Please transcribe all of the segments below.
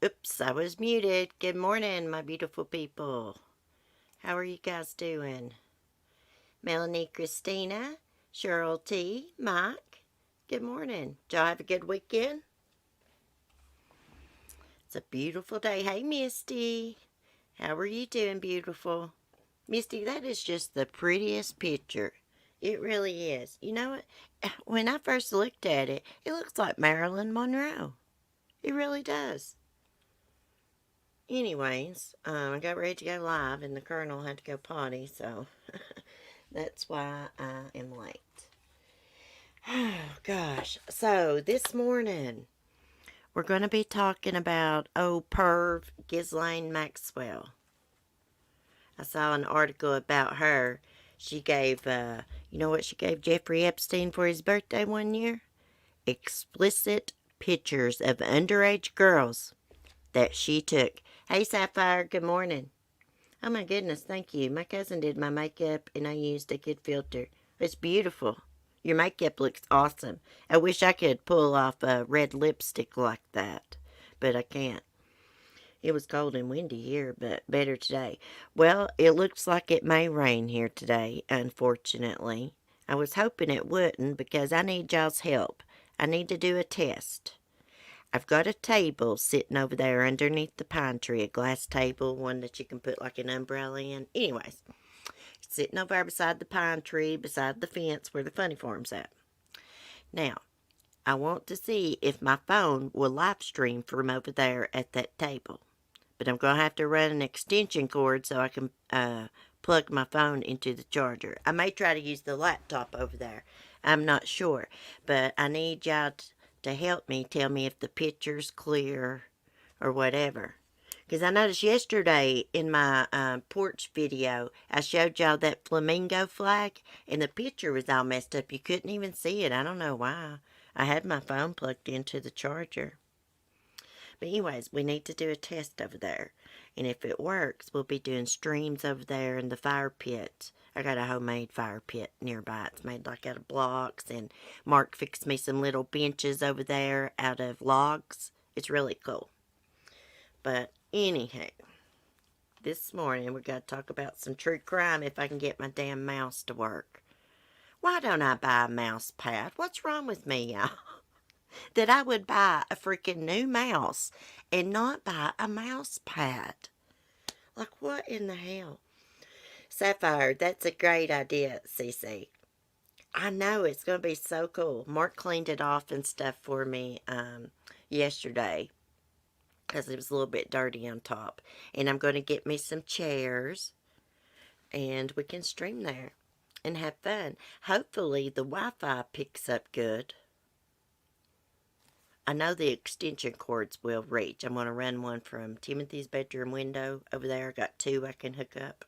Oops, I was muted. Good morning, my beautiful people. How are you guys doing? Melanie, Christina, Cheryl T, Mike. Good morning. Did y'all have a good weekend? It's a beautiful day. Hey, Misty. How are you doing, beautiful? Misty, that is just the prettiest picture. It really is. You know what? When I first looked at it, it looks like Marilyn Monroe. It really does. Anyways, I got ready to go live, and the Colonel had to go potty, so that's why I am late. Oh, gosh. So, this morning, we're going to be talking about, perv Ghislaine Maxwell. I saw an article about her. She gave, you know what she gave Jeffrey Epstein for his birthday one year? Explicit pictures of underage girls that she took. Hey, Sapphire, good morning. Oh my goodness, thank you. My cousin did my makeup and I used a good filter. It's beautiful. Your makeup looks awesome. I wish I could pull off a red lipstick like that, but I can't. It was cold and windy here, but better today. Well, it looks like it may rain here today, unfortunately. I was hoping it wouldn't because I need y'all's help. I need to do a test. I've got a table sitting over there underneath the pine tree, a glass table, one that you can put like an umbrella in. Anyways, it's sitting over there beside the pine tree, beside the fence where the funny farm's at. Now, I want to see if my phone will live stream from over there at that table. But I'm going to have to run an extension cord so I can plug my phone into the charger. I may try to use the laptop over there. I'm not sure. But I need y'all to help me tell me if the picture's clear or whatever. Because I noticed yesterday in my porch video, I showed y'all that flamingo flag, and the picture was all messed up. You couldn't even see it. I don't know why. I had my phone plugged into the charger. But anyways, we need to do a test over there. And if it works, we'll be doing streams over there in the fire pit. I got a homemade fire pit nearby. It's made like out of blocks. And Mark fixed me some little benches over there out of logs. It's really cool. But anyhow, this morning we got to talk about some true crime if I can get my damn mouse to work. Why don't I buy a mouse pad? What's wrong with me, y'all? That I would buy a freaking new mouse and not buy a mouse pad. Like, what in the hell? Sapphire, that's a great idea, Cece. I know, it's going to be so cool. Mark cleaned it off and stuff for me yesterday because it was a little bit dirty on top. And I'm going to get me some chairs and we can stream there and have fun. Hopefully the Wi-Fi picks up good. I know the extension cords will reach. I'm going to run one from Timothy's bedroom window over there. I got two I can hook up.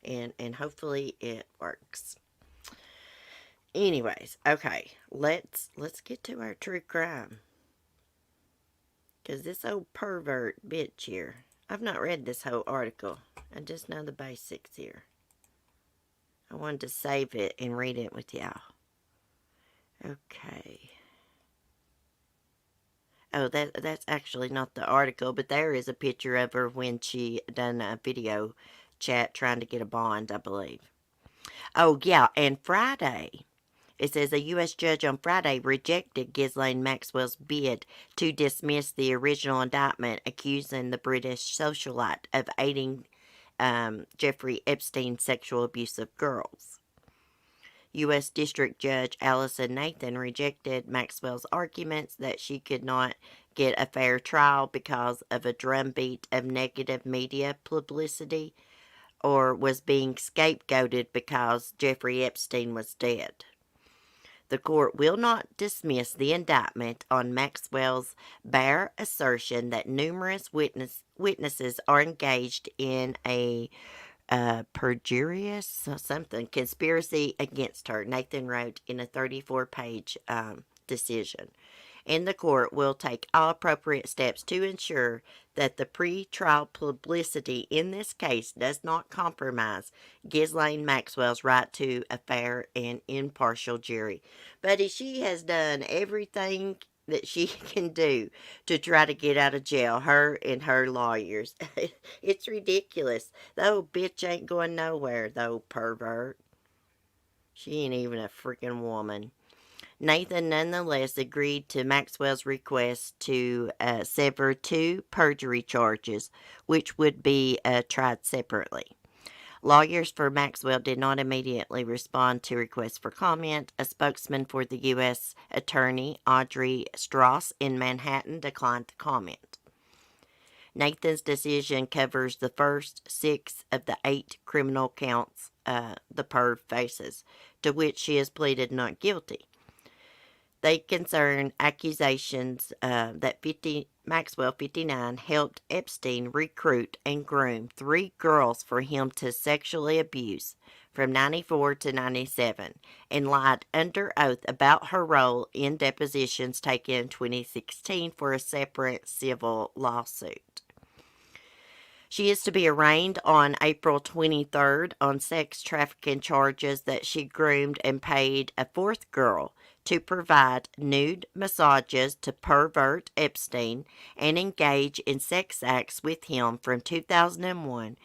And hopefully it works. Anyways, okay. Let's get to our true crime. Because this old pervert bitch here. I've not read this whole article. I just know the basics here. I wanted to save it and read it with y'all. Okay. Oh, that's actually not the article, but there is a picture of her when she done a video chat trying to get a bond, I believe. Oh, yeah, and Friday, it says a U.S. judge on Friday rejected Ghislaine Maxwell's bid to dismiss the original indictment accusing the British socialite of aiding Jeffrey Epstein's sexual abuse of girls. U.S. District Judge Allison Nathan rejected Maxwell's arguments that she could not get a fair trial because of a drumbeat of negative media publicity or was being scapegoated because Jeffrey Epstein was dead. The court will not dismiss the indictment on Maxwell's bare assertion that numerous witnesses are engaged in a perjurious conspiracy against her, Nathan wrote in a 34-page decision. And the court will take all appropriate steps to ensure that the pre-trial publicity in this case does not compromise Ghislaine Maxwell's right to a fair and impartial jury. Buddy, she has done everything that she can do to try to get out of jail, her and her lawyers. It's ridiculous. The old bitch ain't going nowhere, the old pervert. She ain't even a freaking woman. Nathan nonetheless agreed to Maxwell's request to sever 2 perjury charges, which would be tried separately. Lawyers for Maxwell did not immediately respond to requests for comment. A spokesman for the U.S. Attorney, Audrey Strauss, in Manhattan, declined to comment. Nathan's decision covers the first 6 of the 8 criminal counts the perv faces, to which she has pleaded not guilty. They concern accusations that Maxwell, 59, helped Epstein recruit and groom 3 girls for him to sexually abuse from 94 to 97 and lied under oath about her role in depositions taken in 2016 for a separate civil lawsuit. She is to be arraigned on April 23rd on sex trafficking charges that she groomed and paid a 4th girl to provide nude massages to pervert Epstein and engage in sex acts with him from 2001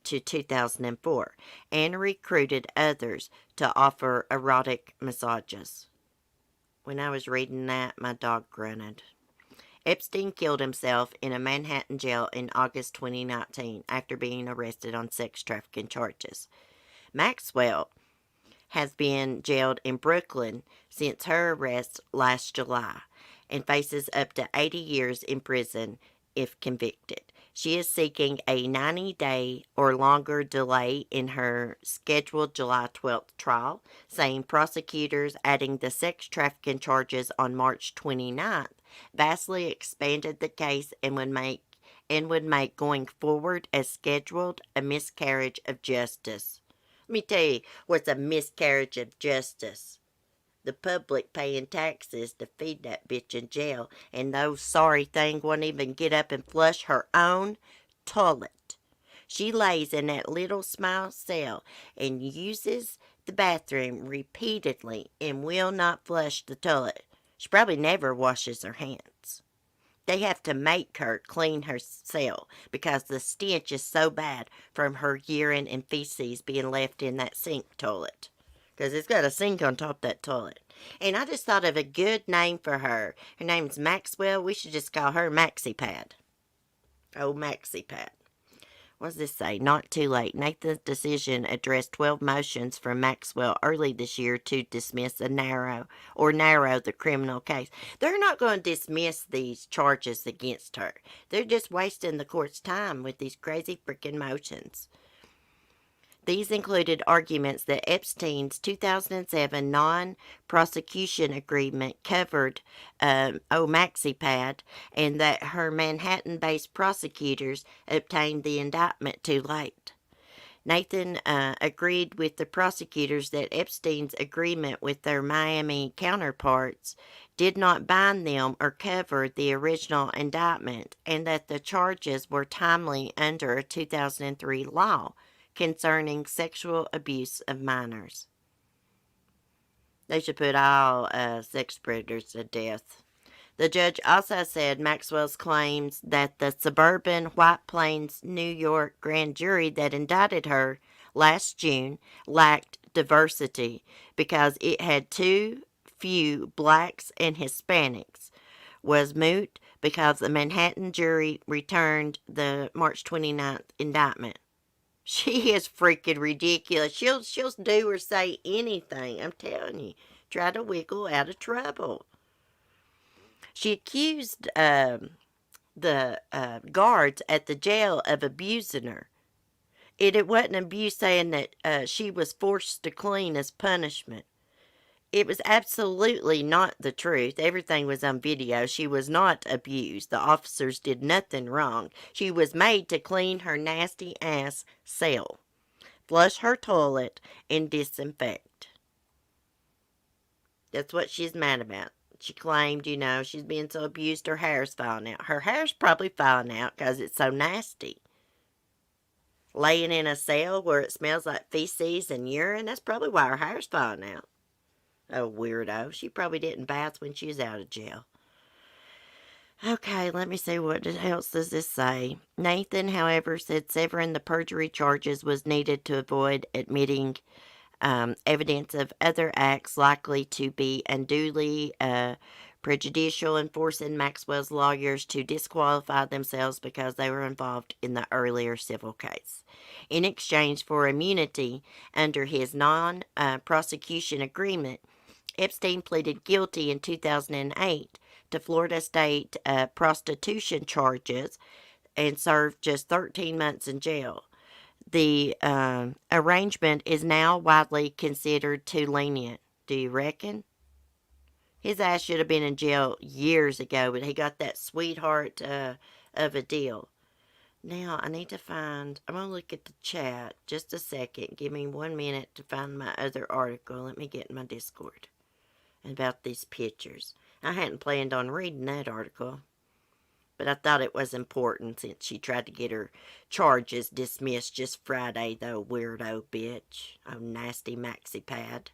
to 2004, and recruited others to offer erotic massages. When I was reading that, my dog grunted. Epstein killed himself in a Manhattan jail in August 2019 after being arrested on sex trafficking charges. Maxwell has been jailed in Brooklyn since her arrest last July and faces up to 80 years in prison if convicted. She is seeking a 90-day or longer delay in her scheduled July 12th trial, saying prosecutors adding the sex trafficking charges on March 29th vastly expanded the case and would make going forward as scheduled a miscarriage of justice. Let me tell you what's a miscarriage of justice. The public paying taxes to feed that bitch in jail, and those sorry thing won't even get up and flush her own toilet. She lays in that little small cell and uses the bathroom repeatedly and will not flush the toilet. She probably never washes her hands. They have to make her clean her cell because the stench is so bad from her urine and feces being left in that sink toilet. Because it's got a sink on top of that toilet. And I just thought of a good name for her. Her name's Maxwell. We should just call her Maxie Pad. Oh, Maxie Pad. What does this say? Not too late. Nathan's decision addressed 12 motions from Maxwell early this year to dismiss narrow the criminal case. They're not going to dismiss these charges against her. They're just wasting the court's time with these crazy freaking motions. These included arguments that Epstein's 2007 non-prosecution agreement covered MaxiPad, and that her Manhattan-based prosecutors obtained the indictment too late. Nathan agreed with the prosecutors that Epstein's agreement with their Miami counterparts did not bind them or cover the original indictment, and that the charges were timely under a 2003 law concerning sexual abuse of minors. They should put all sex predators to death. The judge also said Maxwell's claims that the suburban White Plains, New York grand jury that indicted her last June lacked diversity because it had too few blacks and Hispanics was moot because the Manhattan jury returned the March 29th indictment. She is freaking ridiculous. She'll do or say anything. I'm telling you. Try to wiggle out of trouble. She accused the guards at the jail of abusing her. It wasn't abuse, saying that she was forced to clean as punishment. It was absolutely not the truth. Everything was on video. She was not abused. The officers did nothing wrong. She was made to clean her nasty ass cell, flush her toilet, and disinfect. That's what she's mad about. She claimed, she's being so abused her hair's falling out. Her hair's probably falling out because it's so nasty. Laying in a cell where it smells like feces and urine, that's probably why her hair's falling out. Oh, weirdo. She probably didn't bath when she was out of jail. Okay, let me see what else does this say. Nathan, however, said severing the perjury charges was needed to avoid admitting evidence of other acts likely to be unduly prejudicial and forcing Maxwell's lawyers to disqualify themselves because they were involved in the earlier civil case. In exchange for immunity under his non-prosecution agreement, Epstein pleaded guilty in 2008 to Florida state prostitution charges and served just 13 months in jail. The arrangement is now widely considered too lenient. Do you reckon? His ass should have been in jail years ago, but he got that sweetheart of a deal. Now, I need to find, I'm going to look at the chat just a second. Give me 1 minute to find my other article. Let me get in my Discord about these pictures. I hadn't planned on reading that article, but I thought it was important since she tried to get her charges dismissed just Friday, though, weirdo bitch. Oh, nasty maxi pad.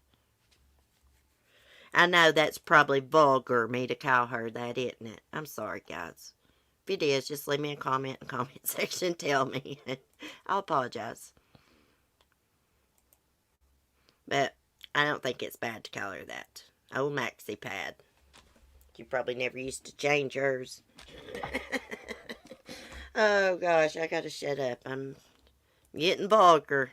I know that's probably vulgar me to call her that, isn't it? I'm sorry, guys. If it is, just leave me a comment in the comment section. Tell me. I'll apologize. But I don't think it's bad to call her that. Oh, maxi pad. You probably never used to change hers. Oh, gosh, I gotta shut up. I'm getting vulgar.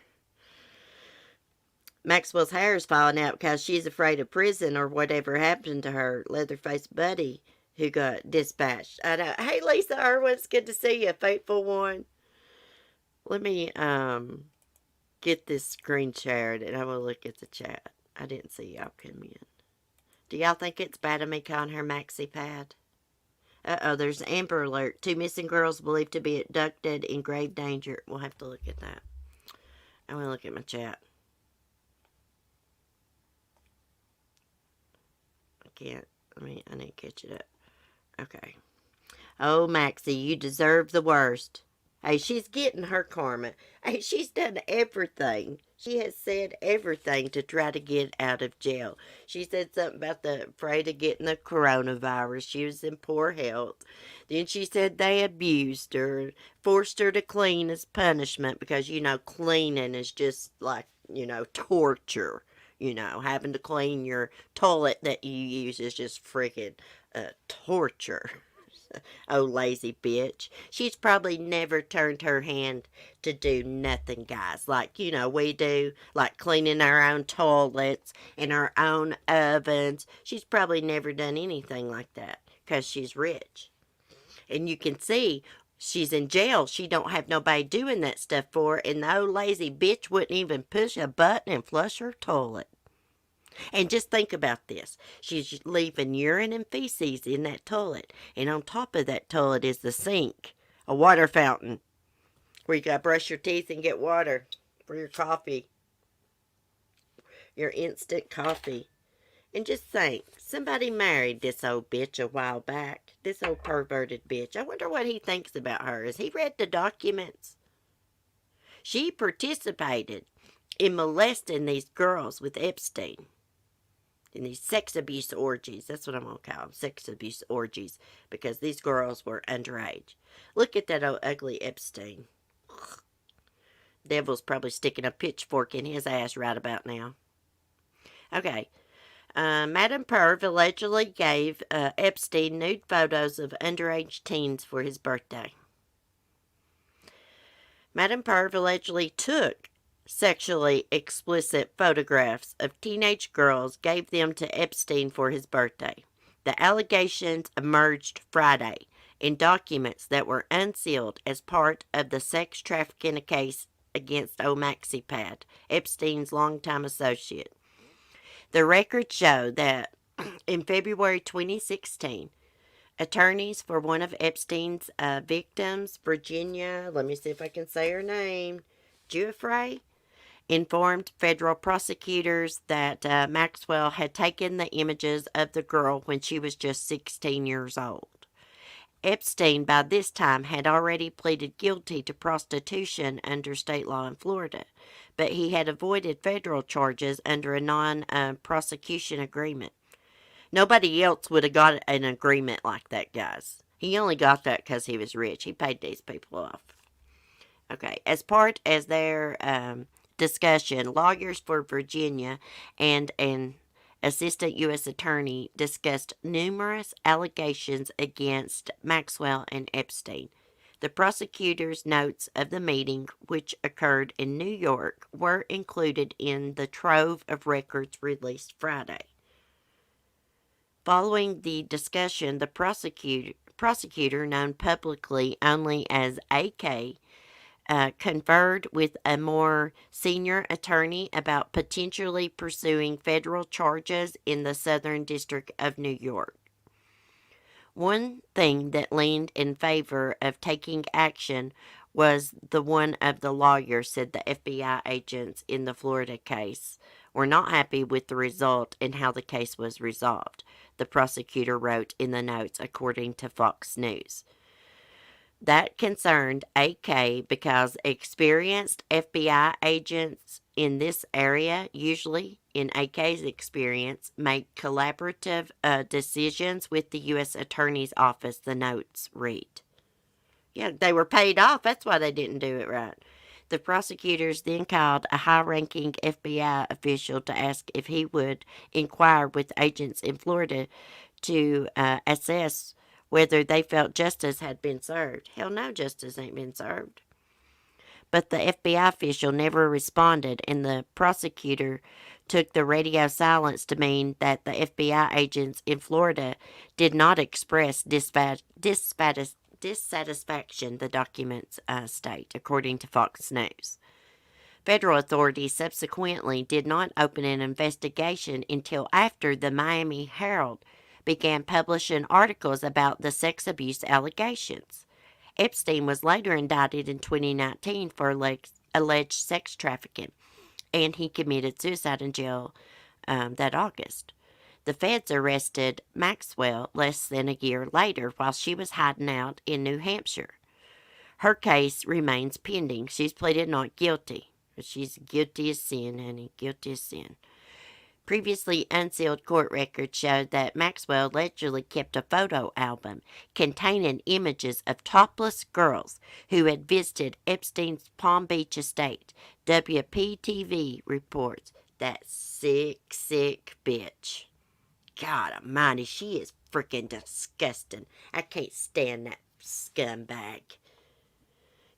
Maxwell's hair is falling out because she's afraid of prison or whatever happened to her Leatherface buddy who got dispatched. I know. Hey, Lisa Irwin, it's good to see you, faithful one. Let me get this screen shared and I will look at the chat. I didn't see y'all come in. Do y'all think it's bad of me calling her Maxi Pad? Uh-oh, there's an Amber Alert. 2 missing girls believed to be abducted in grave danger. We'll have to look at that. I'm going to look at my chat. I need to catch it up. Okay. Oh, Maxie, you deserve the worst. Hey, she's getting her karma. Hey, she's done everything. She has said everything to try to get out of jail. She said something about afraid of getting the coronavirus. She was in poor health. Then she said they abused her, forced her to clean as punishment because, cleaning is just like, torture. Having to clean your toilet that you use is just freaking torture. Oh, lazy bitch. She's probably never turned her hand to do nothing, guys. Like, we do, like cleaning our own toilets and our own ovens. She's probably never done anything like that because she's rich. And you can see she's in jail. She don't have nobody doing that stuff for her. And the old lazy bitch wouldn't even push a button and flush her toilet. And just think about this. She's leaving urine and feces in that toilet. And on top of that toilet is the sink, a water fountain, where you got to brush your teeth and get water for your coffee, your instant coffee. And just think, somebody married this old bitch a while back. This old perverted bitch. I wonder what he thinks about her. Has he read the documents? She participated in molesting these girls with Epstein. In these sex abuse orgies. That's what I'm going to call them. Sex abuse orgies. Because these girls were underage. Look at that old ugly Epstein. Devil's probably sticking a pitchfork in his ass right about now. Okay. Madame Perv allegedly gave Epstein nude photos of underage teens for his birthday. Madame Perv allegedly took sexually explicit photographs of teenage girls, gave them to Epstein for his birthday. The allegations emerged Friday in documents that were unsealed as part of the sex trafficking case against O'Maxipad, Epstein's longtime associate. The records show that in February 2016, attorneys for one of Epstein's victims, Virginia, let me see if I can say her name, Giuffre, informed federal prosecutors that Maxwell had taken the images of the girl when she was just 16 years old. Epstein, by this time, had already pleaded guilty to prostitution under state law in Florida, but he had avoided federal charges under a non-prosecution agreement. Nobody else would have got an agreement like that, guys. He only got that because he was rich. He paid these people off. Okay, as part of their discussion, lawyers for Virginia and an assistant U.S. attorney discussed numerous allegations against Maxwell and Epstein. The prosecutor's notes of the meeting, which occurred in New York, were included in the trove of records released Friday. Following the discussion, the prosecutor, known publicly only as AK, conferred with a more senior attorney about potentially pursuing federal charges in the Southern District of New York. One thing that leaned in favor of taking action was the one of the lawyers said the FBI agents in the Florida case were not happy with the result and how the case was resolved, the prosecutor wrote in the notes, according to Fox News. That concerned AK because experienced FBI agents in this area, usually in AK's experience, make collaborative decisions with the U.S. Attorney's Office, the notes read. Yeah, they were paid off. That's why they didn't do it right. The prosecutors then called a high-ranking FBI official to ask if he would inquire with agents in Florida to assess whether they felt justice had been served. Hell no, justice ain't been served. But the FBI official never responded, and the prosecutor took the radio silence to mean that the FBI agents in Florida did not express dissatisfaction, the documents state, according to Fox News. Federal authorities subsequently did not open an investigation until after the Miami Herald began publishing articles about the sex abuse allegations. Epstein was later indicted in 2019 for alleged sex trafficking, and he committed suicide in jail that August. The feds arrested Maxwell less than a year later while she was hiding out in New Hampshire. Her case remains pending. She's pleaded not guilty. She's guilty as sin, honey, guilty as sin. Previously unsealed court records showed that Maxwell allegedly kept a photo album containing images of topless girls who had visited Epstein's Palm Beach estate. WPTV reports that sick bitch. God almighty, she is freaking disgusting. I can't stand that scumbag.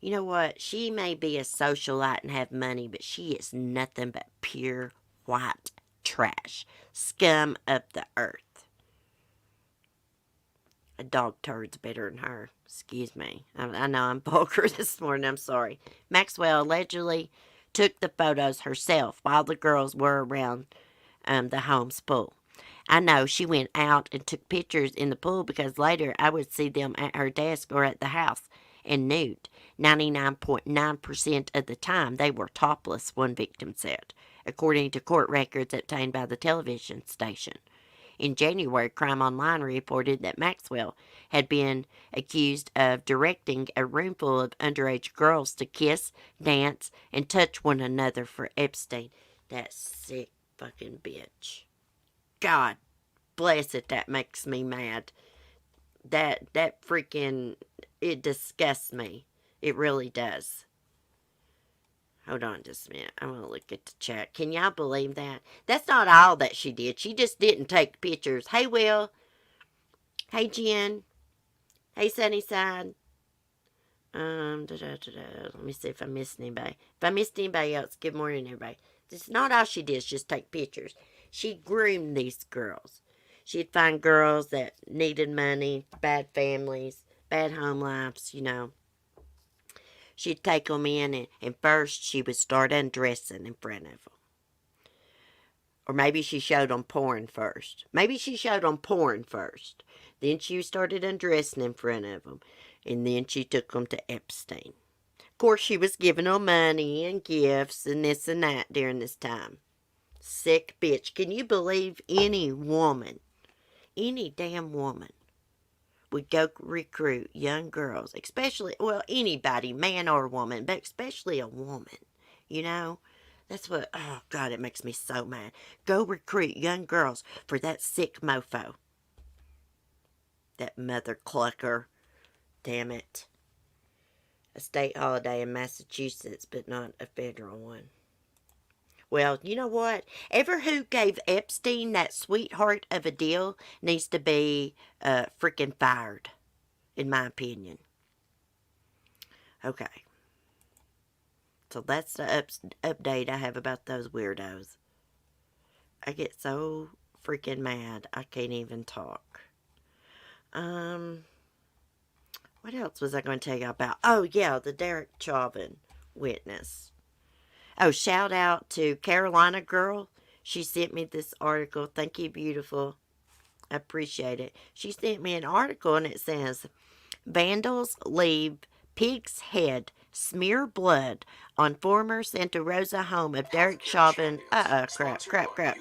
You know what? She may be a socialite and have money, but she is nothing but pure white trash. Scum of the earth. A dog turd's better than her. Excuse me. I know I'm vulgar this morning. I'm sorry. Maxwell allegedly took the photos herself while the girls were around the home's pool. I know she went out and took pictures in the pool because later I would see them at her desk or at the house and nude. 99.9% of the time they were topless, one victim said, according to court records obtained by the television station. In January, Crime Online reported that Maxwell had been accused of directing a roomful of underage girls to kiss, dance, and touch one another for Epstein. That sick fucking bitch. God bless it, that makes me mad. That freaking, it disgusts me. It really does. Hold on just a minute. I'm going to look at the chat. Can y'all believe that? That's not all that she did. She just didn't take pictures. Hey, Will. Hey, Jen. Hey, Sunnyside. Let me see if I missed anybody. If I missed anybody else, good morning, everybody. It's not all she did is just take pictures. She groomed these girls. She'd find girls that needed money, bad families, bad home lives, you know. She'd take them in, and first she would start undressing in front of them. Or maybe she showed them porn first. Maybe she showed them porn first. Then she started undressing in front of them. And then she took them to Epstein. Of course, she was giving them money and gifts and this and that during this time. Sick bitch. Can you believe any woman, any damn woman, would go recruit young girls, especially, well, anybody, man or woman, but especially a woman, you know? That's what, oh God, it makes me so mad. Go recruit young girls for that sick mofo. That mother clucker. Damn it. A state holiday in Massachusetts, but not a federal one. Well, you know what? Ever who gave Epstein that sweetheart of a deal needs to be freaking fired, in my opinion. Okay. So that's the update I have about those weirdos. I get so freaking mad, I can't even talk. What else was I going to tell you about? Oh, yeah, the Derek Chauvin witness. Oh, shout out to Carolina Girl. She sent me this article. Thank you, beautiful. I appreciate it. She sent me an article, and it says, Vandals leave pig's head smear blood on former Santa Rosa home of Derek Chauvin. Crap.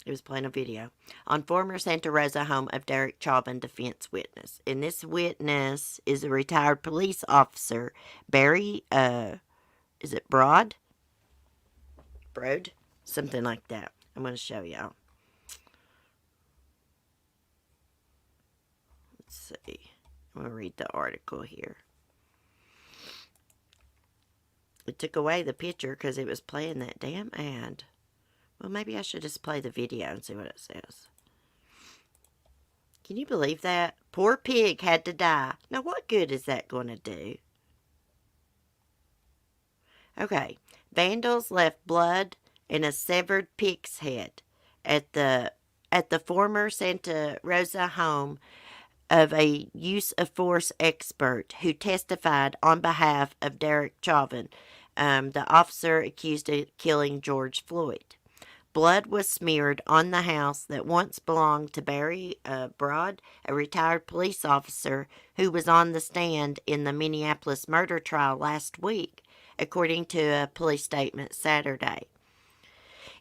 It was playing a video. On former Santa Rosa home of Derek Chauvin defense witness. And this witness is a retired police officer, Barry, is it Broad? Something like that. I'm going to show y'all. Let's see. I'm going to read the article here. It took away the picture because it was playing that damn ad. Well, maybe I should just play the video and see what it says. Can you believe that? Poor pig had to die. Now, what good is that going to do? Okay. Vandals left blood and a severed pig's head at the former Santa Rosa home of a use of force expert who testified on behalf of Derek Chauvin, the officer accused of killing George Floyd. Blood was smeared on the house that once belonged to Barry Broad, a retired police officer who was on the stand in the Minneapolis murder trial last week, according to a police statement Saturday.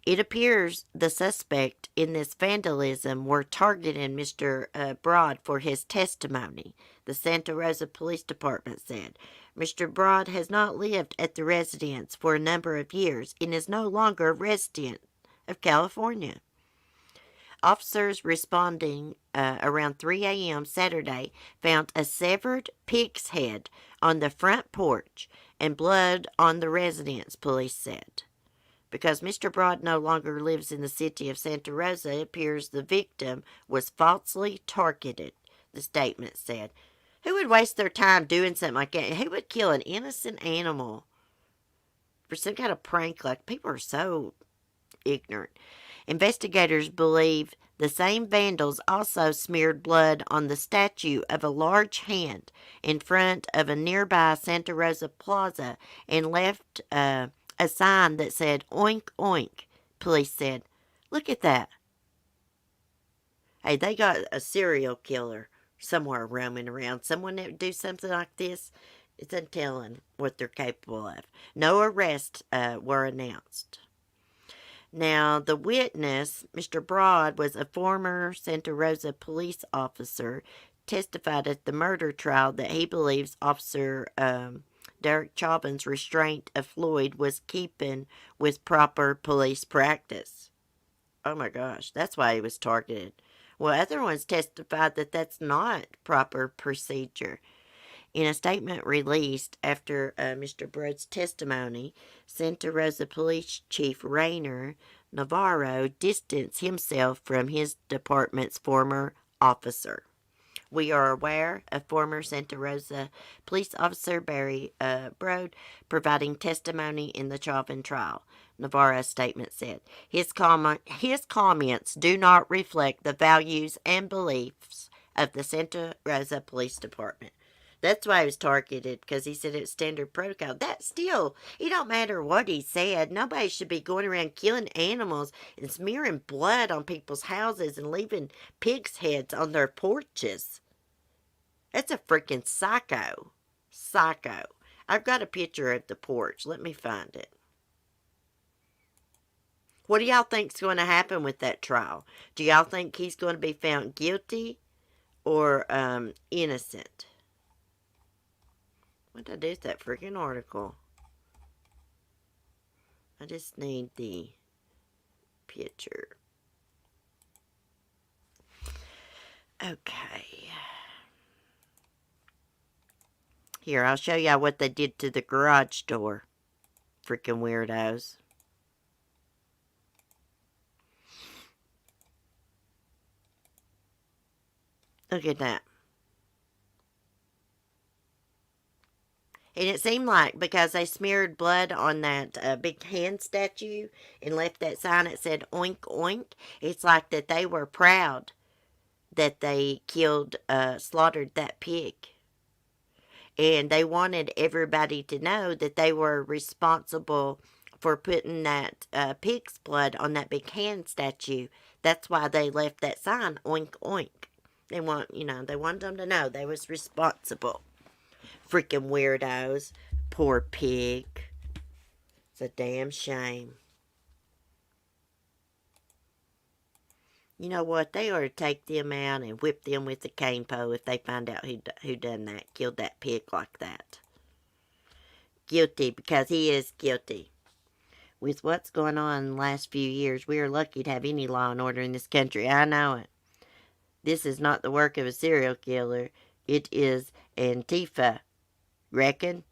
It appears the suspect in this vandalism were targeting Mr. Broad for his testimony, the Santa Rosa Police Department said. Mr. Broad has not lived at the residence for a number of years and is no longer a resident of California. Officers responding around 3 a.m. Saturday found a severed pig's head on the front porch and blood on the residence, police said. Because Mr. Broad no longer lives in the city of Santa Rosa, it appears the victim was falsely targeted, the statement said. Who would waste their time doing something like that? Who would kill an innocent animal for some kind of prank? Like, people are so ignorant. Investigators believe the same vandals also smeared blood on the statue of a large hand in front of a nearby Santa Rosa plaza and left a sign that said, "Oink, oink," police said. Look at that. Hey, they got a serial killer somewhere roaming around. Someone that would do something like this, it's untelling what they're capable of. No arrests were announced. Now, the witness, Mr. Broad, was a former Santa Rosa police officer, testified at the murder trial that he believes Officer Derek Chauvin's restraint of Floyd was keeping with proper police practice. Oh my gosh, that's why he was targeted. Well, other ones testified that that's not proper procedure. In a statement released after Mr. Broad's testimony, Santa Rosa Police Chief Rainer Navarro distanced himself from his department's former officer. We are aware of former Santa Rosa police officer Barry Brode providing testimony in the Chauvin trial. Navarro's statement said, his comments do not reflect the values and beliefs of the Santa Rosa Police Department. That's why he was targeted, because he said it's standard protocol. That still, it don't matter what he said. Nobody should be going around killing animals and smearing blood on people's houses and leaving pigs' heads on their porches. That's a freaking psycho. Psycho. I've got a picture of the porch. Let me find it. What do y'all think's going to happen with that trial? Do y'all think he's going to be found guilty or innocent? What did I do with that freaking article? I just need the picture. Okay. Here, I'll show y'all what they did to the garage door. Freaking weirdos. Look at that. And it seemed like because they smeared blood on that big hand statue and left that sign that said oink oink, it's like that they were proud that they slaughtered that pig. And they wanted everybody to know that they were responsible for putting that pig's blood on that big hand statue. That's why they left that sign, oink oink. They wanted them to know they was responsible. Freaking weirdos. Poor pig. It's a damn shame. You know what? They ought to take them out and whip them with a cane pole if they find out who done that, killed that pig like that. Guilty, because he is guilty. With what's going on in the last few years, we are lucky to have any law and order in this country. I know it. This is not the work of a serial killer. It is Antifa. Reckon?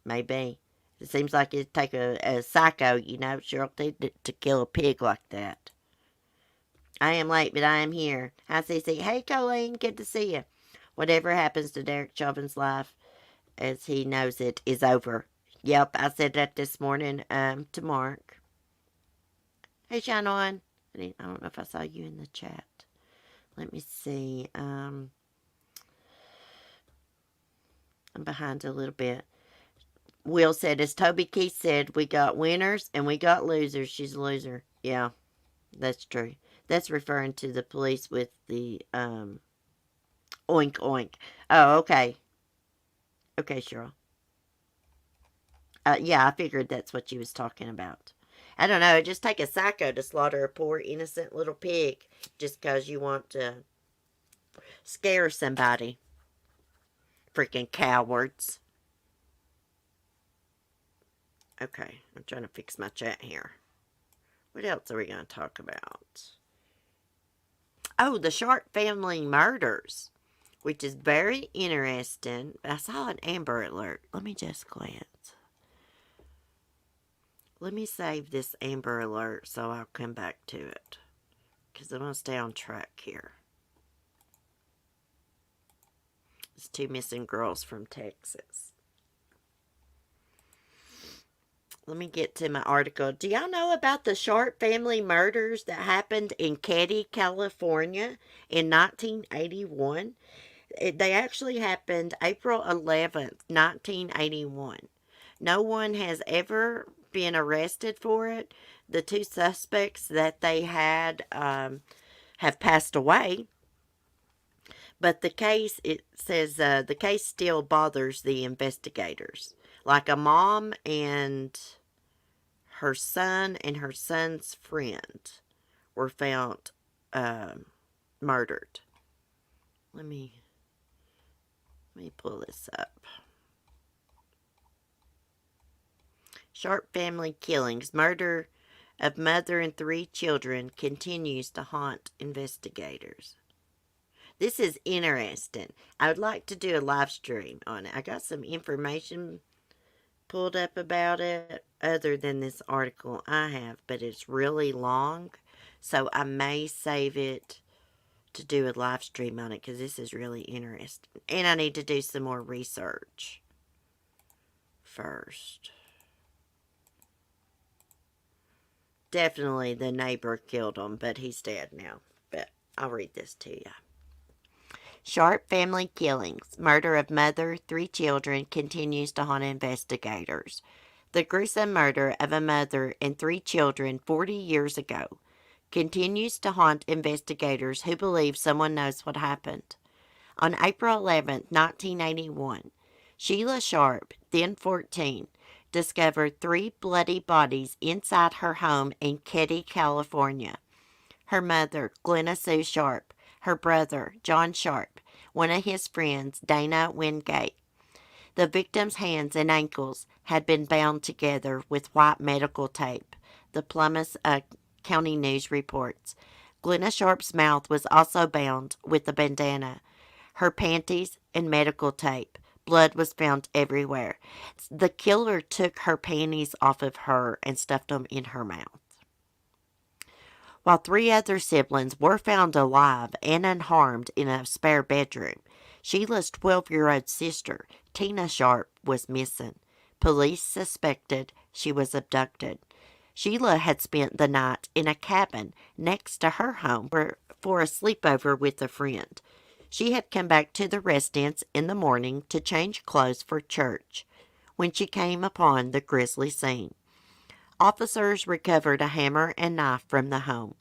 Maybe. It seems like it'd take a psycho, Cheryl, to kill a pig like that. I am late, but I am here. Hi, Cece. Hey, Colleen. Good to see you. Whatever happens to Derek Chauvin's life, as he knows it, is over. Yep, I said that this morning to Mark. Hey, Shine On. I don't know if I saw you in the chat. Let me see. I'm behind a little bit. Will said, as Toby Keith said, we got winners and we got losers. She's a loser. Yeah, that's true. That's referring to the police with the oink oink. Oh, okay. Okay, Cheryl. Yeah, I figured that's what you was talking about. I don't know. It just take a psycho to slaughter a poor innocent little pig just because you want to scare somebody. Freaking cowards. Okay, I'm trying to fix my chat here. What else are we going to talk about? Oh, the Sharp family murders, which is very interesting. I saw an Amber Alert. Let me just glance. Let me save this Amber Alert so I'll come back to it, because I want to stay on track here. It's 2 missing girls from Texas. Let me get to my article. Do y'all know about the Sharp family murders that happened in Katy, California in 1981? They actually happened April 11th, 1981. No one has ever been arrested for it. The 2 suspects that they had have passed away. But the case, it says the case still bothers the investigators. Like a mom and her son and her son's friend were found murdered. Let me pull this up. Sharp family killings. Murder of mother and 3 children continues to haunt investigators. This is interesting. I would like to do a live stream on it. I got some information pulled up about it other than this article I have, but it's really long, so I may save it to do a live stream on it because this is really interesting. And I need to do some more research first. Definitely the neighbor killed him, but he's dead now. But I'll read this to you. Sharp family killings. Murder of mother, 3 children continues to haunt investigators. The gruesome murder of a mother and 3 children 40 years ago continues to haunt investigators who believe someone knows what happened. On April 11, 1981, Sheila Sharp, then 14, discovered 3 bloody bodies inside her home in Keddie, California. Her mother, Glenna Sue Sharp, her brother, John Sharp, one of his friends, Dana Wingate. The victim's hands and ankles had been bound together with white medical tape, the Plymouth County News reports. Glenna Sharp's mouth was also bound with a bandana, her panties, and medical tape. Blood was found everywhere. The killer took her panties off of her and stuffed them in her mouth. While 3 other siblings were found alive and unharmed in a spare bedroom, Sheila's 12-year-old sister, Tina Sharp, was missing. Police suspected she was abducted. Sheila had spent the night in a cabin next to her home for a sleepover with a friend. She had come back to the residence in the morning to change clothes for church when she came upon the grisly scene. Officers recovered a hammer and knife from the home.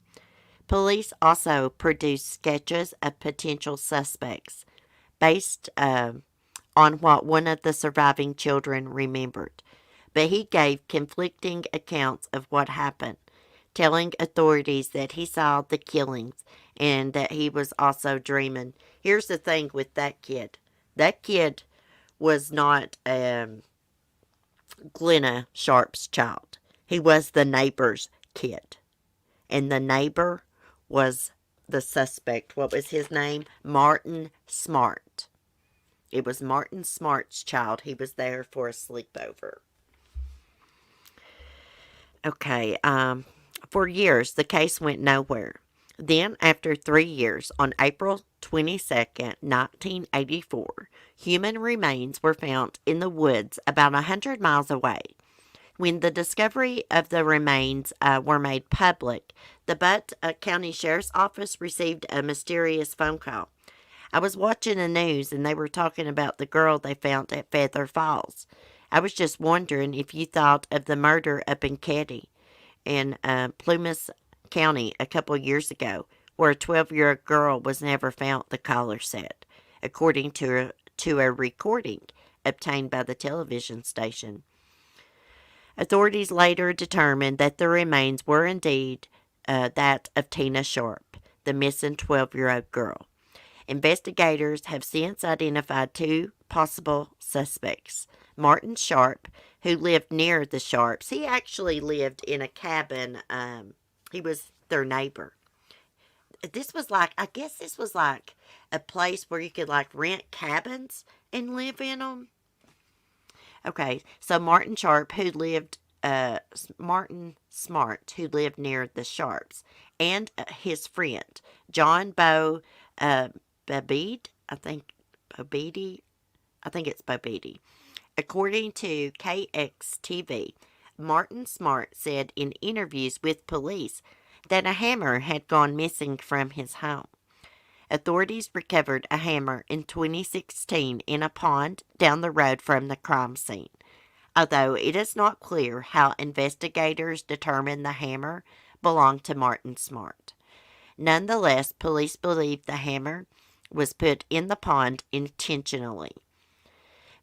Police also produced sketches of potential suspects based on what one of the surviving children remembered, but he gave conflicting accounts of what happened, telling authorities that he saw the killings and that he was also dreaming. Here's the thing with that kid. That kid was not Glenna Sharp's child. He was the neighbor's kid. And the neighbor was the suspect. What was his name? Martin Smart. It was Martin Smart's child. He was there for a sleepover. Okay, for years, the case went nowhere. Then, after 3 years, on April 22nd, 1984, human remains were found in the woods about 100 miles away. When the discovery of the remains were made public, the Butte County Sheriff's Office received a mysterious phone call. I was watching the news and they were talking about the girl they found at Feather Falls. I was just wondering if you thought of the murder up in Keddie in Plymouth County a couple years ago, where a 12-year-old girl was never found, the caller said, according to a recording obtained by the television station. Authorities later determined that the remains were indeed that of Tina Sharp, the missing 12-year-old girl. Investigators have since identified 2 possible suspects. Martin Sharp, who lived near the Sharps. He actually lived in a cabin. He was their neighbor. I guess this was like a place where you could like rent cabins and live in them. Okay, so Martin Smart, who lived near the Sharps, and his friend, John Bobede, I think it's Bobede. According to KXTV, Martin Smart said in interviews with police that a hammer had gone missing from his home. Authorities recovered a hammer in 2016 in a pond down the road from the crime scene, although it is not clear how investigators determined the hammer belonged to Martin Smart. Nonetheless, police believe the hammer was put in the pond intentionally.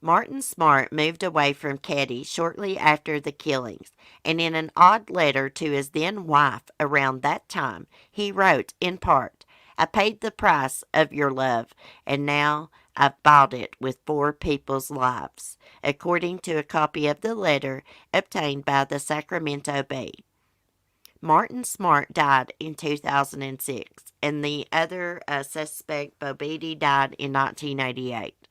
Martin Smart moved away from Keddie shortly after the killings, and in an odd letter to his then wife around that time, he wrote, in part, "I paid the price of your love, and now I've bought it with 4 people's lives," according to a copy of the letter obtained by the Sacramento Bee. Martin Smart died in 2006, and the other suspect, Bobede, died in 1988.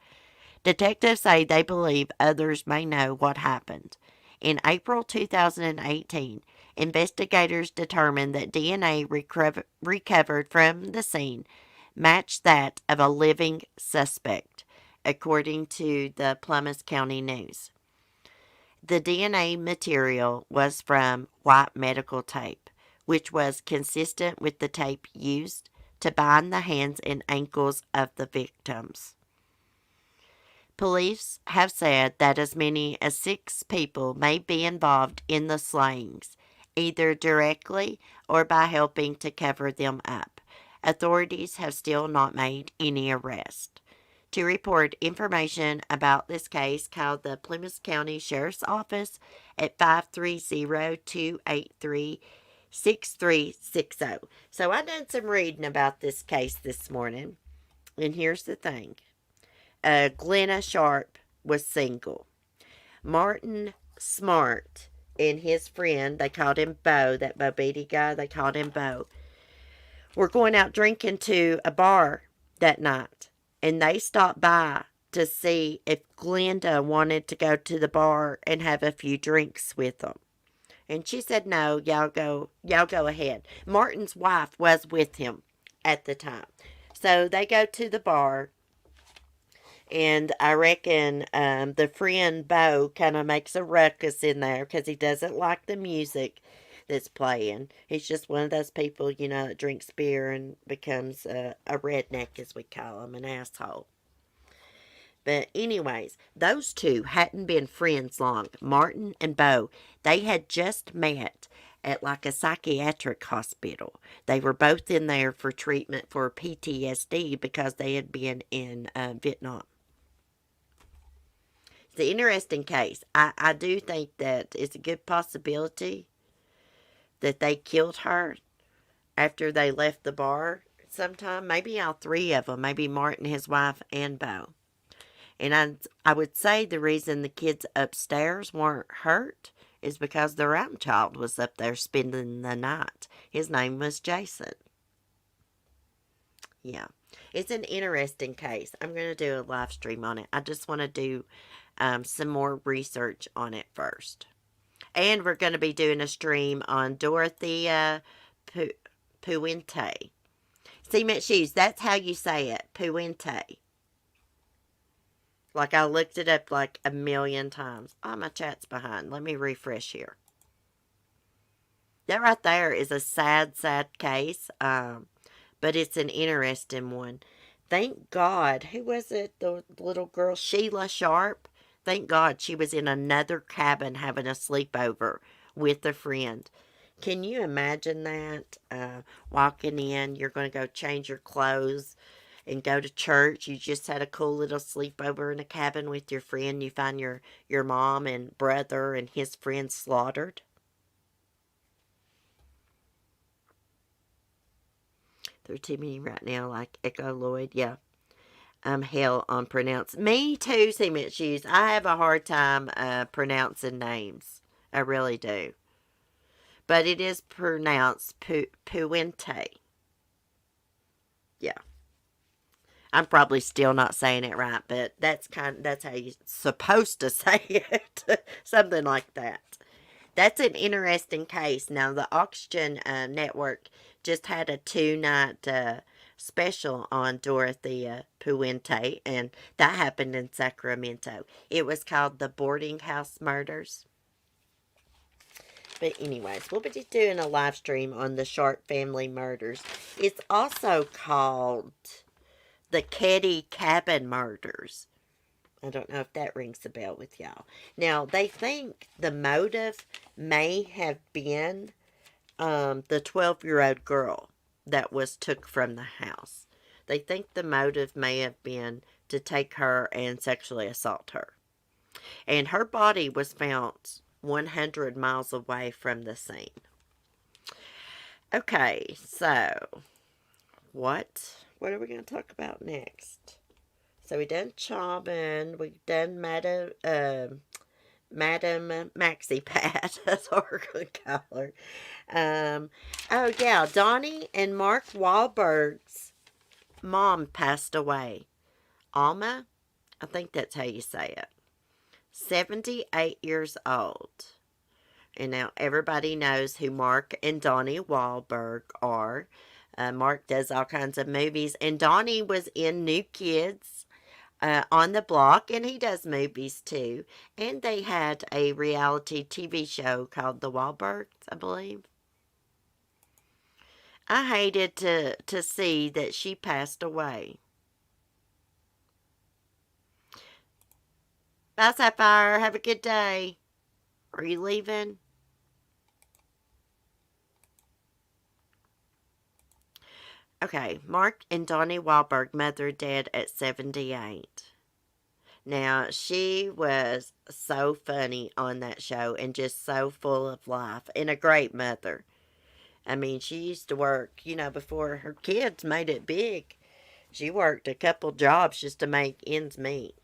Detectives say they believe others may know what happened. In April 2018, investigators determined that DNA recovered from the scene matched that of a living suspect, according to the Plymouth County News. The DNA material was from white medical tape, which was consistent with the tape used to bind the hands and ankles of the victims. Police have said that as many as 6 people may be involved in the slayings, either directly or by helping to cover them up. Authorities have still not made any arrest. To report information about this case, call the Plymouth County Sheriff's Office at 530-283-6360. So I done some reading about this case this morning, and here's the thing. Glenna Sharp was single. Martin Smart and his friend, they called him Bo, that Bo Beatty guy, they called him Bo, were going out drinking to a bar that night. And they stopped by to see if Glenda wanted to go to the bar and have a few drinks with them. And she said, no, y'all go ahead. Martin's wife was with him at the time. So they go to the bar. And I reckon the friend Bo kind of makes a ruckus in there because he doesn't like the music that's playing. He's just one of those people, that drinks beer and becomes a redneck, as we call him, an asshole. But anyways, those two hadn't been friends long. Martin and Bo, they had just met at like a psychiatric hospital. They were both in there for treatment for PTSD because they had been in Vietnam. It's an interesting case. I do think that it's a good possibility that they killed her after they left the bar sometime. Maybe all 3 of them. Maybe Martin, his wife, and Bo. And I would say the reason the kids upstairs weren't hurt is because their own child was up there spending the night. His name was Jason. Yeah. It's an interesting case. I'm going to do a live stream on it. I just want to do some more research on it first. And we're going to be doing a stream on Dorothea Puente. Cement shoes, that's how you say it. Puente. Like I looked it up like a million times. Oh, my chat's behind. Let me refresh here. That right there is a sad, sad case. But it's an interesting one. Thank God. Who was it? The little girl, Sheila Sharp. Thank God she was in another cabin having a sleepover with a friend. Can you imagine that? Walking in, you're going to go change your clothes and go to church. You just had a cool little sleepover in a cabin with your friend. You find your mom and brother and his friend slaughtered. They're to me right now like Echo Lloyd. Yeah. I'm hell on pronounce. Me too, Cement Shoes. I have a hard time pronouncing names. I really do. But it is pronounced Puente. Yeah. I'm probably still not saying it right, but that's how you're supposed to say it. Something like that. That's an interesting case. Now, the Oxygen Network just had a 2-night special on Dorothea Puente, and that happened in Sacramento. It was called The Boarding House Murders. But anyways, we'll be doing a live stream on the Sharp family murders. It's also called the Ketty Cabin Murders. I don't know if that rings a bell with y'all. Now, they think the motive may have been the 12-year-old girl that was took from the house. They think the motive may have been to take her and sexually assault her. And her body was found 100 miles away from the scene. Okay, so what are we going to talk about next? So we done Chauvin, we've done Madam Maxie Pat, that's what we're going to call her. Oh yeah, Donnie and Mark Wahlberg's mom passed away. Alma, I think that's how you say it. 78 years old. And now everybody knows who Mark and Donnie Wahlberg are. Mark does all kinds of movies. And Donnie was in New Kids on the Block, and he does movies too. And they had a reality TV show called The Wahlbergs, I believe. I hated to see that she passed away. Bye, Sapphire. Have a good day. Are you leaving? Okay, Mark and Donnie Wahlberg, mother dead at 78. Now, she was so funny on that show and just so full of life and a great mother. I mean, she used to work, before her kids made it big. She worked a couple jobs just to make ends meet.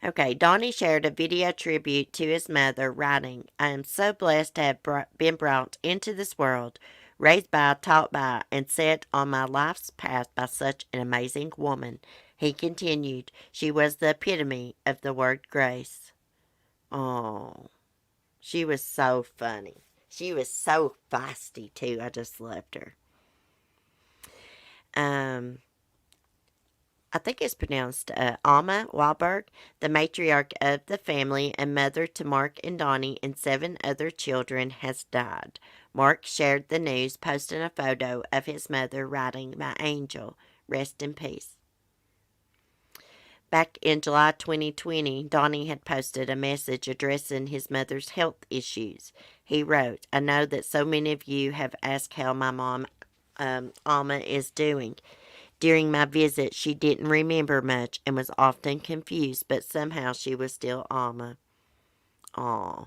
Okay, Donnie shared a video tribute to his mother, writing, I am so blessed to have been brought into this world, raised by, taught by, and set on my life's path by such an amazing woman. He continued, she was the epitome of the word grace. Oh, she was so funny. She was so feisty, too. I just loved her. I think it's pronounced Alma Wahlberg, the matriarch of the family and mother to Mark and Donnie and 7 other children, has died. Mark shared the news, posting a photo of his mother, writing, my angel, rest in peace. Back in July 2020, Donnie had posted a message addressing his mother's health issues. He wrote, I know that so many of you have asked how my mom, Alma, is doing. During my visit, she didn't remember much and was often confused, but somehow she was still Alma. Aw.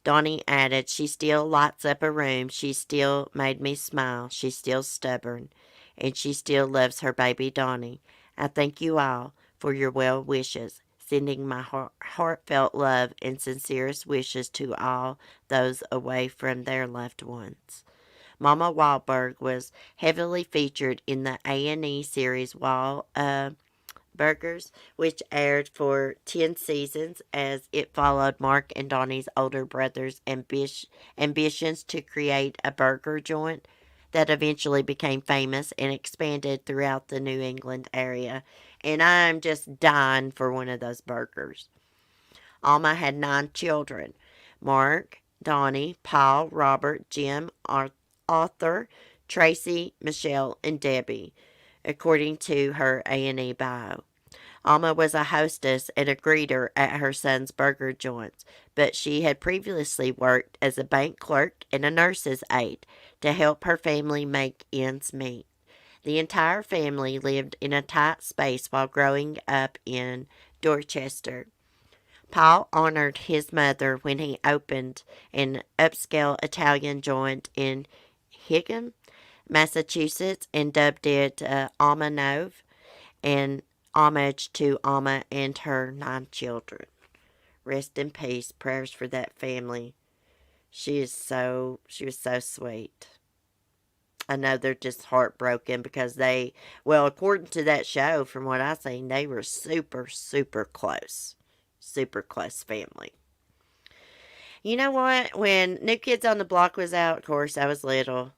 Donnie added, she still lights up a room. She still made me smile. She's still stubborn. And she still loves her baby Donnie. I thank you all for your well wishes, sending my heartfelt love and sincerest wishes to all those away from their loved ones. Mama Wahlberg was heavily featured in the A&E series Wahlburgers, which aired for 10 seasons as it followed Mark and Donnie's older brother's ambitions to create a burger joint that eventually became famous and expanded throughout the New England area. And I'm just dying for one of those burgers. Alma had 9 children. Mark, Donnie, Paul, Robert, Jim, Arthur, Tracy, Michelle, and Debbie, according to her A&E bio. Alma was a hostess and a greeter at her son's burger joints, but she had previously worked as a bank clerk and a nurse's aide to help her family make ends meet. The entire family lived in a tight space while growing up in Dorchester. Paul honored his mother when he opened an upscale Italian joint in Higham, Massachusetts, and dubbed it Alma Nove, in homage to Alma and her 9 children. Rest in peace. Prayers for that family. She was so sweet. I know they're just heartbroken because according to that show, from what I've seen, they were super, super close. Super close family. You know what? When New Kids on the Block was out, of course, I was little.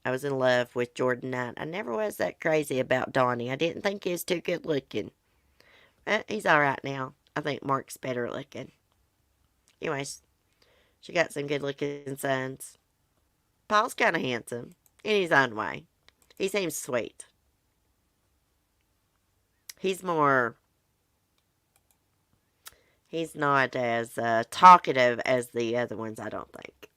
I was in love with Jordan Knight. I never was that crazy about Donnie. I didn't think he was too good looking. But he's alright now. I think Mark's better looking. Anyways, she got some good looking sons. Paul's kind of handsome in his own way. He seems sweet. He's not as talkative as the other ones, I don't think.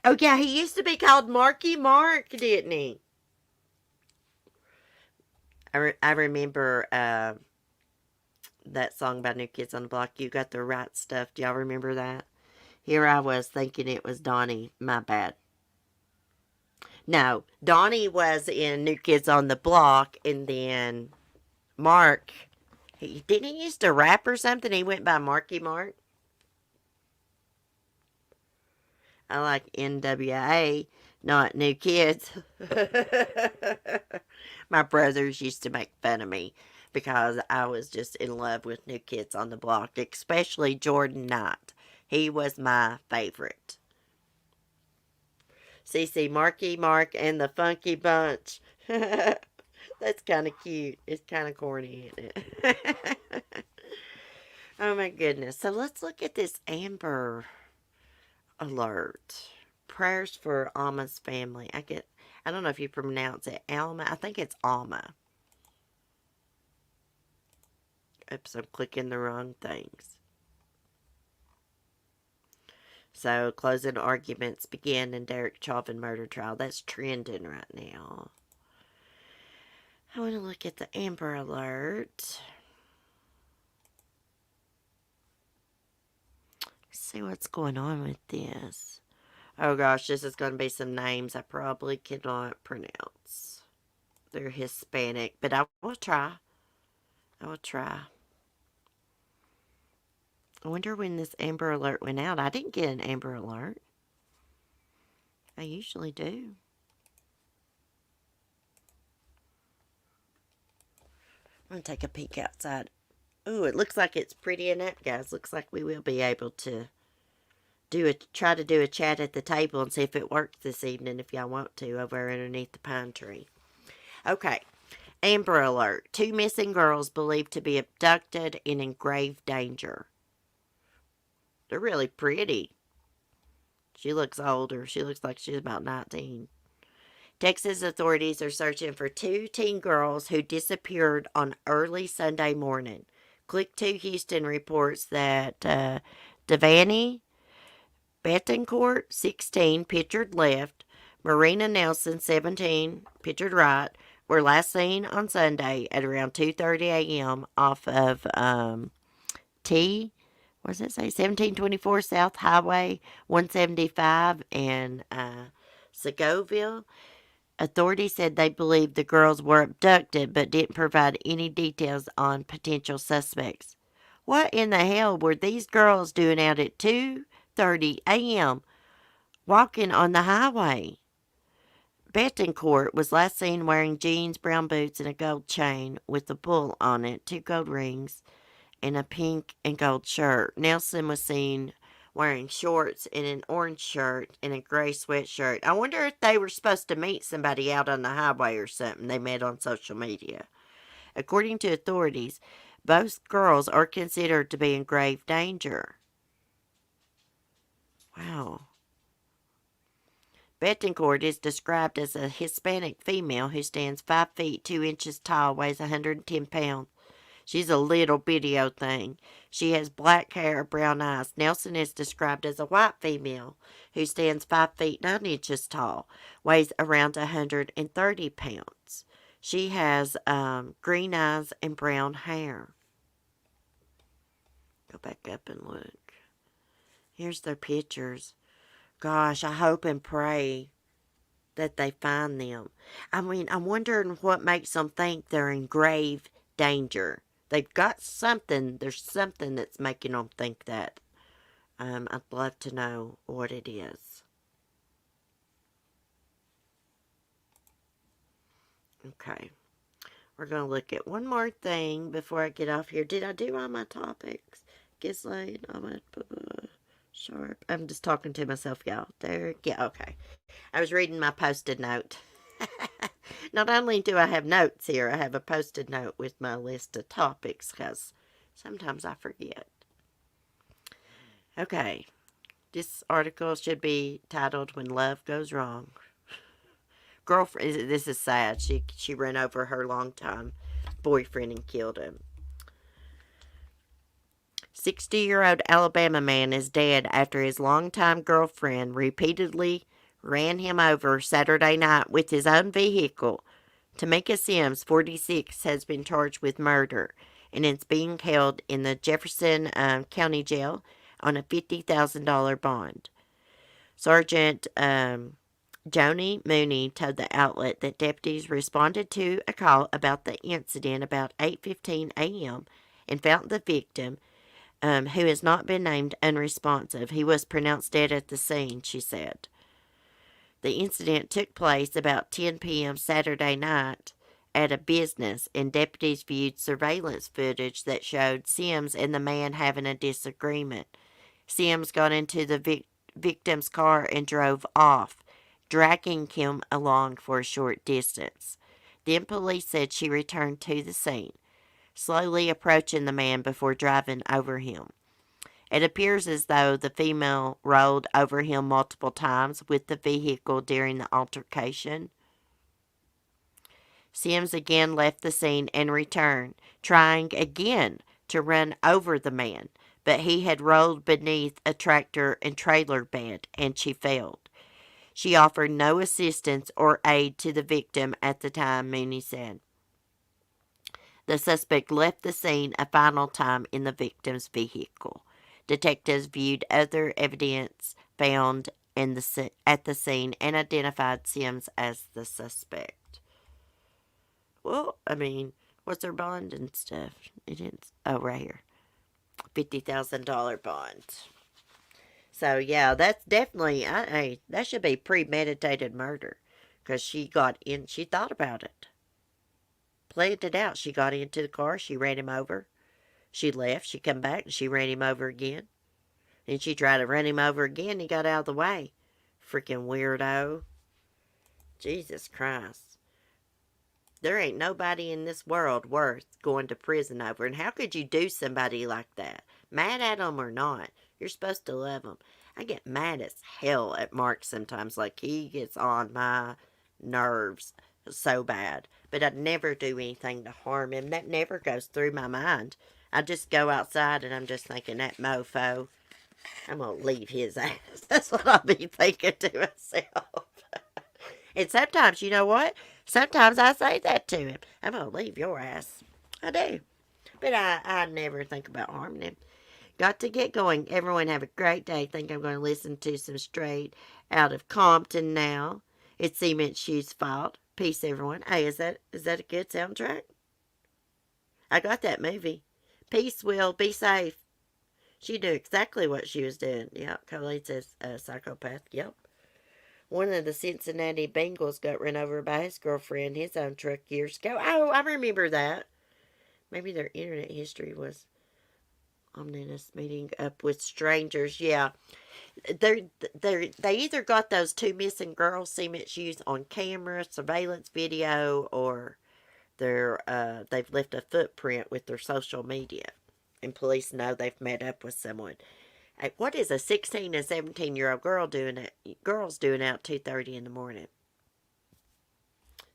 Oh, yeah, he used to be called Marky Mark, didn't he? I remember that song by New Kids on the Block, You Got the Right Stuff. Do y'all remember that? Here I was thinking it was Donnie. My bad. No, Donnie was in New Kids on the Block, and then Mark, didn't he used to rap or something? He went by Marky Mark. I like NWA, not New Kids. My brothers used to make fun of me because I was just in love with New Kids on the Block, especially Jordan Knight. He was my favorite. CC, Marky Mark, and the Funky Bunch. That's kind of cute. It's kind of corny, isn't it? Oh my goodness. So let's look at this Amber Alert. Prayers for Alma's family. I don't know if you pronounce it Alma. I think it's Alma. Oops, I'm clicking the wrong things. So, closing arguments begin in Derek Chauvin murder trial. That's trending right now. I want to look at the Amber Alert. See what's going on with this. Oh gosh, this is going to be some names I probably cannot pronounce. They're Hispanic, but I will try. I will try. I wonder when this Amber Alert went out. I didn't get an Amber Alert. I usually do. I'm going to take a peek outside. Ooh, it looks like it's prettying up, guys. Looks like we will be able to try to do a chat at the table and see if it works this evening if y'all want to over underneath the pine tree. Okay. Amber Alert. 2 missing girls believed to be abducted and in grave danger. They're really pretty. She looks older. She looks like she's about 19. Texas authorities are searching for 2 teen girls who disappeared on early Sunday morning. Click 2 Houston reports that Devani Betancourt, 16, pictured left, Marina Nelson, 17, pictured right, were last seen on Sunday at around 2:30 a.m. off of what does it say? 1724 South Highway 175 in Segoville. Authorities said they believed the girls were abducted but didn't provide any details on potential suspects. What in the hell were these girls doing out at 2:30 a.m. walking on the highway? Betancourt was last seen wearing jeans, brown boots, and a gold chain with a bull on it, 2 gold rings, and a pink and gold shirt. Nelson was seen wearing shorts and an orange shirt and a gray sweatshirt. I wonder if they were supposed to meet somebody out on the highway or something they met on social media. According to authorities, both girls are considered to be in grave danger. Wow. Betancourt is described as a Hispanic female who stands 5 feet 2 inches tall, weighs 110 pounds. She's a little bitty old thing. She has black hair, brown eyes. Nelson is described as a white female who stands 5 feet 9 inches tall, weighs around 130 pounds. She has green eyes and brown hair. Go back up and look. Here's their pictures. Gosh, I hope and pray that they find them. I mean, I'm wondering what makes them think they're in grave danger. They've got something. There's something that's making them think that. I'd love to know what it is. Okay. We're going to look at one more thing before I get off here. Did I do all my topics? Ghislaine, Sharp. I'm just talking to myself, y'all. There. Yeah, okay. I was reading my post-it note. Not only do I have notes here, I have a post-it note with my list of topics because sometimes I forget. Okay. This article should be titled When Love Goes Wrong. Girlfriend, this is sad. She ran over her longtime boyfriend and killed him. 60-year-old Alabama man is dead after his longtime girlfriend repeatedly ran him over Saturday night with his own vehicle. Tamika Sims, 46, has been charged with murder and is being held in the Jefferson County Jail on a $50,000 bond. Sergeant Joni Mooney told the outlet that deputies responded to a call about the incident about 8:15 a.m. and found the victim, who has not been named, unresponsive. He was pronounced dead at the scene, she said. The incident took place about 10 p.m. Saturday night at a business, and deputies viewed surveillance footage that showed Sims and the man having a disagreement. Sims got into the victim's car and drove off, dragging him along for a short distance. Then police said she returned to the scene, slowly approaching the man before driving over him. It appears as though the female rolled over him multiple times with the vehicle during the altercation. Sims again left the scene and returned, trying again to run over the man, but he had rolled beneath a tractor and trailer bed, and she failed. She offered no assistance or aid to the victim at the time, Mooney said. The suspect left the scene a final time in the victim's vehicle. Detectives viewed other evidence found at the scene and identified Sims as the suspect. Well, I mean, what's their bond and stuff? It is, oh, right here. $50,000 bond. So, yeah, that's definitely, that should be premeditated murder. Because she thought about it. Planned it out. She got into the car, she ran him over. She left, she come back, and she ran him over again. And she tried to run him over again, he got out of the way. Freaking weirdo. Jesus Christ. There ain't nobody in this world worth going to prison over. And how could you do somebody like that? Mad at them or not, you're supposed to love them. I get mad as hell at Mark sometimes. Like, he gets on my nerves so bad. But I'd never do anything to harm him. That never goes through my mind. I just go outside and I'm just thinking, that mofo, I'm going to leave his ass. That's what I'll be thinking to myself. And sometimes, you know what? Sometimes I say that to him. I'm going to leave your ass. I do. But I never think about harming him. Got to get going. Everyone have a great day. Think I'm going to listen to some straight out of Compton now. It's Cement Shoes' fault. Peace, everyone. Hey, is that a good soundtrack? I got that movie. Peace, Will. Be safe. She knew exactly what she was doing. Yep, Colleen says, psychopath. Yep. One of the Cincinnati Bengals got run over by his girlfriend, his own truck, years ago. Oh, I remember that. Maybe their internet history was ominous, meeting up with strangers. Yeah. They either got those two missing girls' cement shoes on camera, surveillance video, or they've left a footprint with their social media. And police know they've met up with someone. What is a 16 and 17-year-old girls doing out 2:30 in the morning?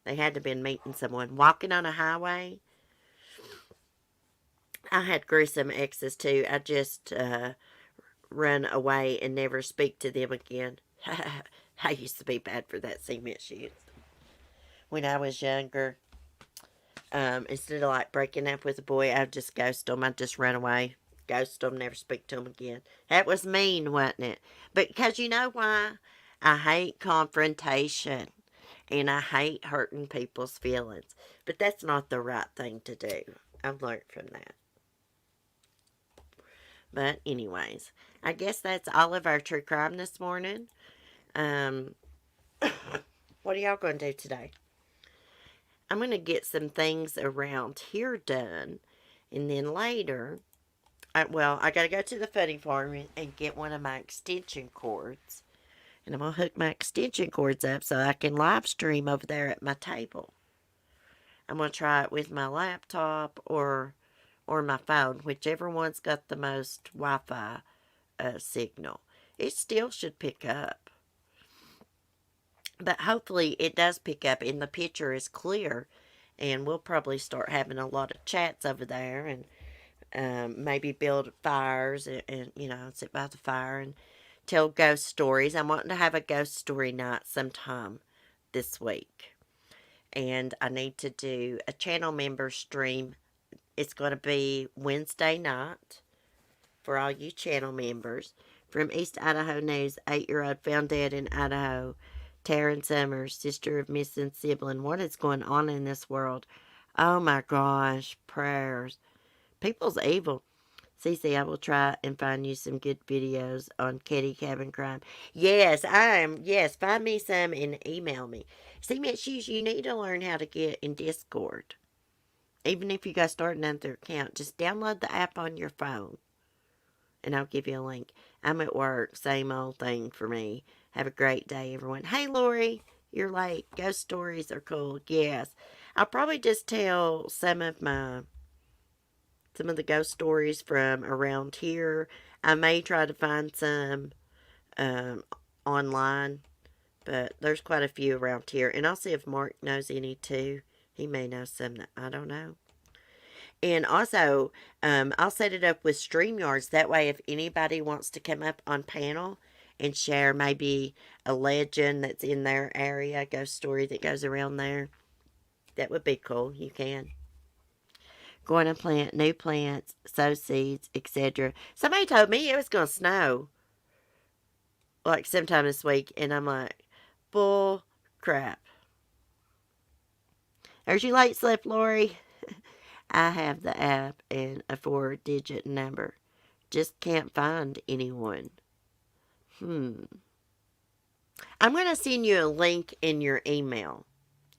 They had to have been meeting someone. Walking on a highway. I had gruesome exes too. I just run away and never speak to them again. I used to be bad for that cement shoes. When I was younger, instead of like breaking up with a boy, I'd just ghost them. I'd just run away. Ghost them, never speak to them again. That was mean, wasn't it? But because you know why? I hate confrontation. And I hate hurting people's feelings. But that's not the right thing to do. I've learned from that. But anyways, I guess that's all of our true crime this morning. What are y'all going to do today? I'm going to get some things around here done. And then later, I got to go to the funny farm and get one of my extension cords. And I'm going to hook my extension cords up so I can live stream over there at my table. I'm going to try it with my laptop or my phone, whichever one's got the most Wi-Fi signal. It still should pick up. But hopefully it does pick up and the picture is clear. And we'll probably start having a lot of chats over there and maybe build fires and sit by the fire and tell ghost stories. I'm wanting to have a ghost story night sometime this week. And I need to do a channel member stream. It's going to be Wednesday night for all you channel members. From East Idaho News, 8-year-old found dead in Idaho. Taryn Summers, sister of missing sibling. What is going on in this world? Oh my gosh, prayers. People's evil. Cece, I will try and find you some good videos on Kitty Cabin Crime. Yes, find me some and email me. See, Miss Shoes, you need to learn how to get in Discord. Even if you guys start another account, just download the app on your phone. And I'll give you a link. I'm at work, same old thing for me. Have a great day, everyone. Hey, Lori, you're late. Ghost stories are cool. Yes. I'll probably just tell some of the ghost stories from around here. I may try to find some um, online, but there's quite a few around here. And I'll see if Mark knows any too. He may know some that I don't know. And also, I'll set it up with StreamYards. That way, if anybody wants to come up on panel and share maybe a legend that's in their area, a ghost story that goes around there, that would be cool. You can. Going to plant new plants, sow seeds, etc. Somebody told me it was going to snow like sometime this week, and I'm like, bull crap. There's your late slip, Lori. I have the app and a 4-digit number. Just can't find anyone. I'm going to send you a link in your email.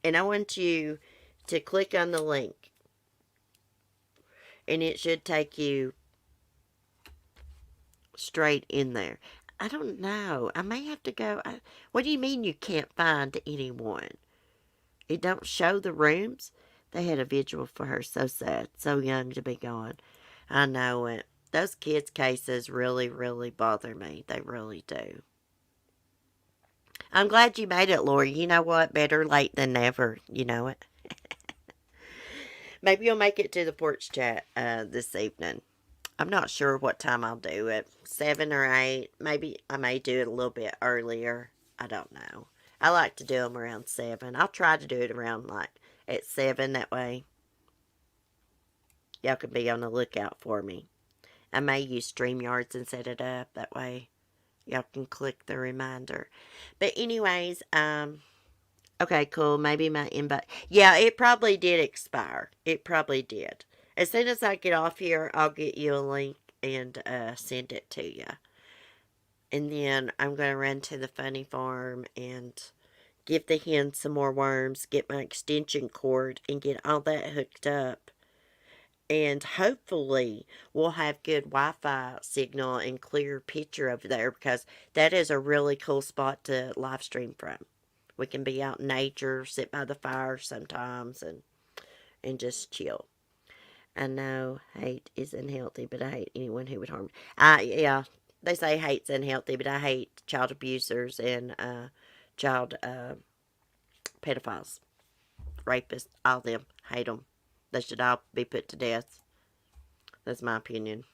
And I want you to click on the link. And it should take you straight in there. I don't know. I may have to go. What do you mean you can't find anyone? It don't show the rooms? They had a vigil for her. So sad. So young to be gone. I know it. Those kids' cases really, really bother me. They really do. I'm glad you made it, Lori. You know what? Better late than never. You know it. Maybe you'll make it to the porch chat this evening. I'm not sure what time I'll do it. 7 or 8. Maybe I may do it a little bit earlier. I don't know. I like to do them around 7. I'll try to do it around like at 7. That way y'all can be on the lookout for me. I may use StreamYards and set it up. That way y'all can click the reminder. But anyways, okay, cool. Maybe my invite. Yeah, it probably did expire. It probably did. As soon as I get off here, I'll get you a link and send it to you. And then I'm going to run to the funny farm and give the hens some more worms, get my extension cord, and get all that hooked up. And hopefully we'll have good Wi-Fi signal and clear picture over there, because that is a really cool spot to live stream from. We can be out in nature, sit by the fire sometimes, and just chill. I know hate is unhealthy, but I hate anyone who would harm me. Yeah, they say hate's unhealthy, but I hate child abusers and child pedophiles, rapists, all them. Hate them. They should all be put to death. That's my opinion.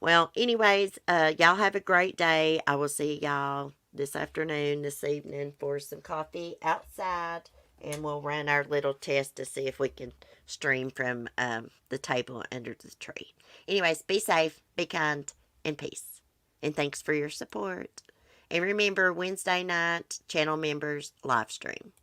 Well, anyways, y'all have a great day. I will see y'all this afternoon, this evening for some coffee outside. And we'll run our little test to see if we can stream from the table under the tree. Anyways, be safe, be kind, and peace. And thanks for your support. And remember, Wednesday night, channel members live stream.